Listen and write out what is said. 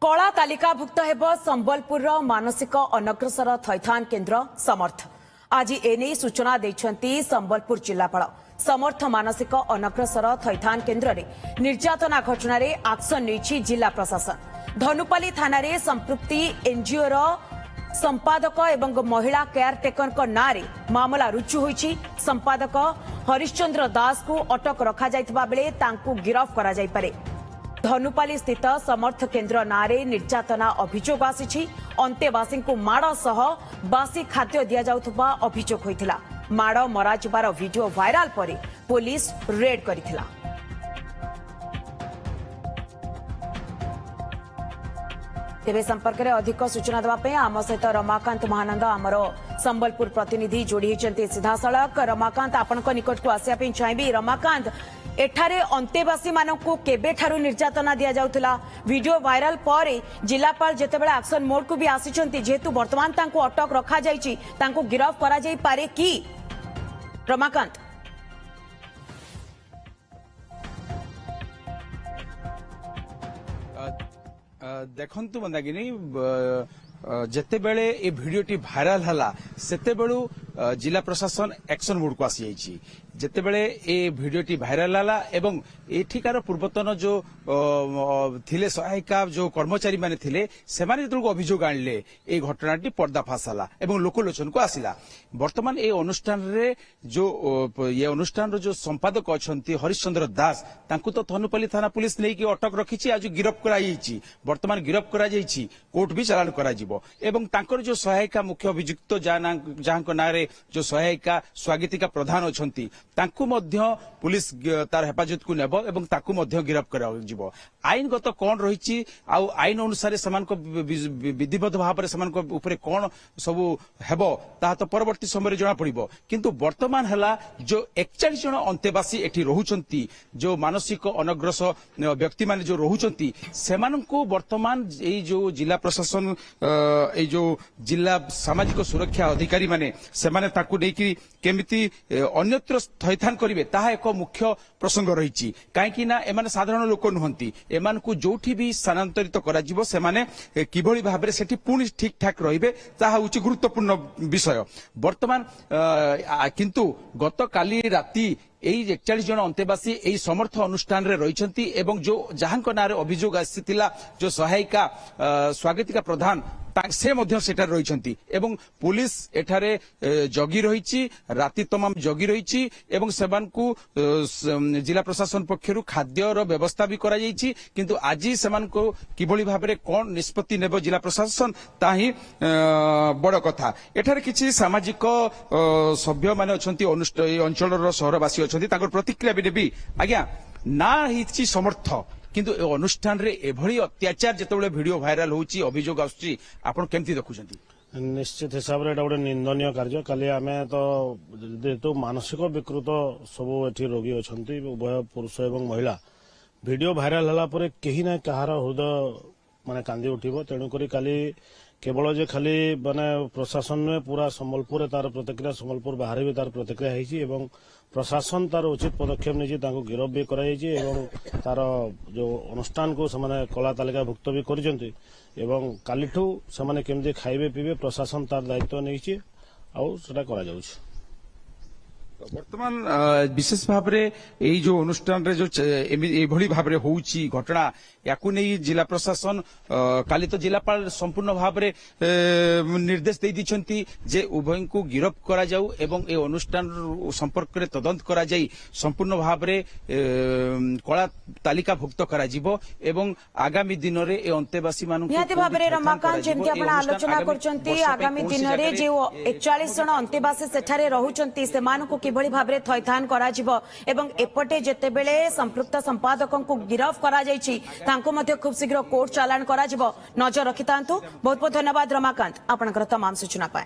कला तालिकाभुक्त हेब संबलपुर मानसिक अनग्रसर थैथान केन्द्र समर्थ। आज एने सूचना देछंती संबलपुर जिलापाल। समर्थ मानसिक अनग्रसर थैथान केन्द्र रे निर्यातना घटना रे एक्शन नेछि जिला प्रशासन। धनुपाली थाना रे संपृक्ति एनजीओ रो संपादक एवं महिला केयरटेकर को नारे मामला रुजु होईछि। संपादक हरिश्चंद्र दास को अटक रखा जाइतबा बेले तांकू गिरफ्त करा जाई पारे। धनुपाली स्थित समर्थ केन्द्र नारे निर्यातना अभियोग आसी। अंतेवासी को माड़ सह बासी खाद्य दि जाउथबा अभियोग होइथिला। माड़ मराजिबार वीडियो वायरल पर पुलिस रेड करिथिला। तेरे संपर्क में अधिक सूचना देवाई आम सहित रमाकांत महानंद आमर संबलपुर प्रतिनिधि जोड़ी होती सीधासख। रमाकांत आपण निकट को आसापी चाहिए। रमाकांत एठारे अंतेवासी मानकु केबेठारु निर्यातना दिया जाउथला। वीडियो वायरल पर जिलापाल जेतेबेले एक्शन मोड को भी आसीचंती जेहेतु वर्तमान तांको अटक रखा जाइछि तांको गिरफ्त करा जाई पारे कि रमाकांत? देखंतु मंदागिनी जेतेबेले ए भिडियोटी भाइराल हला सेतेबेलु जिला प्रशासन एक्शन मोड को आसी जाइछि। जेतेबेले ए भिडियोटी भाइराल हला एवं एठिकार पूर्वतन जो थिले सहायिका जो कर्मचारी माने थिले सेमाने जेतु अभियोग आनले ए घटनाटी पर्दाफाश हला एवं लोकलोचन को आसिला। वर्तमान ए अनुष्ठान रे जो ये अनुष्ठान रो जो संपादक अछंती हरिश्चंद्र दास तांकु तो धनुपाली थाना पुलिस नै कि अटक रखिछि। आज गिरफ्त करा जाइछि। वर्तमान गिरफ्त करा जाइछि। कोर्ट भी चालान करा जिवो एवं तांकर जो सहायिका मुख्य अभियुक्त जहां नारे जो सहायिका स्वागतिका प्रधान अछंती तांकु मध्य पुलिस तार हेफाजत को नेब एवं ताकु मध्य गिरफ्त करा जिवो। आईनगत कोन रहिछि आ आईन अनुसार समानको विधिवत भाव समानको ऊपर कोन सब हेबो ता तो परवर्ती समय जना पड़िबो। किंतु वर्तमान हला जो 41 जन अंतेवासी एठी रहुचंती जो मानसिक अनग्रस व्यक्ति माने जो रहुचंती सेमाननको वर्तमान ए जो जिला प्रशासन ए जो जिला सामाजिक सुरक्षा अधिकारी माने सेमाने ताकु नेकी केमिति अन्यत्र थैथान करिवे ताहा एक मुख्य प्रसंग रहिछि। काहेकि ना एमाने साधारण लोक नुहंती एमानकु जोठी भी स्थानांतरित करा जिवो सेमाने किभଳି भाबरे सेठी पुणी ठीक ठाक रहिबे ताहा उच्च गुरुत्वपूर्ण विषय। वर्तमान किंतु गत काली राती एई 41 जन अंतेवासी एई समर्थ अनुष्ठान रे रहिसंती एवं जो जहांको नारे अभियोग आसितिला जो सहायिका स्वागतिका प्रधान से मध्य सेठार रहिसंती एवं पुलिस एठारे जगी रहिछि। राति तमाम जगी रहिछि एवं सेमानकु जिला प्रशासन पक्षरु खाद्य रो व्यवस्था भी करा जाइछि। किंतु आजि सेमानकु किभଳି भाबरे कोन निष्पत्ति नेबो जिला प्रशासन ताही बड़ कथा। एठारे किछि सामाजिक सभ्य माने अछंती अंचल रो शहरवासी अछंती ताकर प्रतिक्रिया भी देबी। आज्ञा ना हिछि समर्थ किंतु ए अनुष्ठान रे एभଳି अत्याचार जेतेबेले वीडियो वायरल होउची अभियोग आसुची आपण केमती देखुछंती? निश्चित हिसाब रे गोटे निंदनीय कार्य। काली आमे तो जेतु मानसिक विकृत सब एठी रोगी अछंती उभय पुरुष एवं महिला वीडियो वायरल हला परे केही ना कहार हृदय माने कांदी उठिबो। तेणु करी काली केवल जे खाली माने प्रशासन में पूरा संबलपुर तार प्रतिक्रिया संबलपुर बाहर भी तार प्रतिक्रिया होइछि एवं प्रशासन तार उचित पदक्षेप नहीं ताको गिरफ्त भी कराई एवं तार जो अनुष्ठान को समाने कला तालिकाभुक्त भी करिसेंती एवं कालीठू समाने केमती खाइबे पीबे प्रशासन तार दायित्व नहीं आउ सेटा करा जाउछि। वर्तमान विशेष भाव में जो अनुष्ठान रे जो एभଳି भाव होउची घटना याकु नहीं जिला प्रशासन काली तो जिलापाल संपूर्ण भाव में निर्देश दे दिछंती जे उभय को गिरफ्त करा जाऊ एवं ए अनुष्ठान संपर्क रे तदंत करा जाई संपूर्ण भाव में कला तालिकाभुक्त करा जिवो एवं आगामी दिन रे ए अंतेवासी मानु निहाती भाव में रमाकांत जेमति आपण आलोचना करचंती आगामी दिन रे जे 41 जन अंतेवासी सेठारे रहुचंती सेमानकु किभଳି भाबरे थैथान करा जिवो एवं एपटे जेतेबेले संपृक्त संपादकों को गिरफ्त करा जाइछि तांको मध्ये खूब शीघ्र कोर्ट चालान करा जिवो। नजर रखितांतु। बहुत बहुत धन्यवाद रमाकांत आपनकर तमाम सूचना पाए।